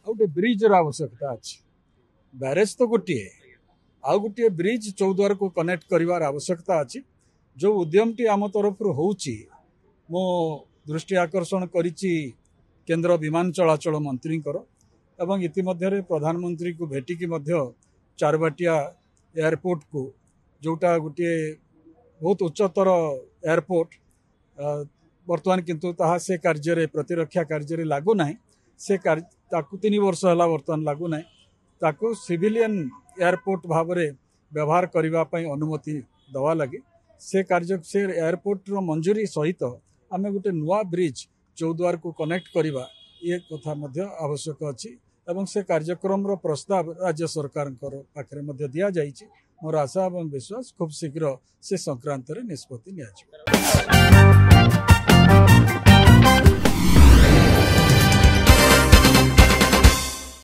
गोटे ब्रिज आवश्यकता अच्छी ब्यारेज तो गोटे आउ गोटे ब्रिज चौद्वार को कनेक्ट कर आवश्यकता अच्छी जो उद्यम टी आम तरफ मो दृष्टि आकर्षण करिछि केंद्र विमान चलाचल मंत्री एवं इतिमध्य प्रधानमंत्री को भेटिकी चारबाटिया एयरपोर्ट को जोटा गोटे बहुत उच्चतर एयरपोर्ट बर्तमान किंतु ताहा से कार्य प्रतिरक्षा कार्य लागू ना से 3 वर्ष है बर्तमान लागू ना ताकू सिविलियन एयरपोर्ट भाव में व्यवहार करने अनुमति दवा लगे से कार्य से एयरपोर्ट रो मंजूरी सहित आम गोटे नुआ ब्रिज चौद्वार को कनेक्ट करवा ये कथा आवश्यक अच्छी एवं से कार्यक्रम रो प्रस्ताव राज्य सरकार पाखे दि जाइए मोर आशा और विश्वास खूब शीघ्र से संक्रांत निष्पत्ति निया।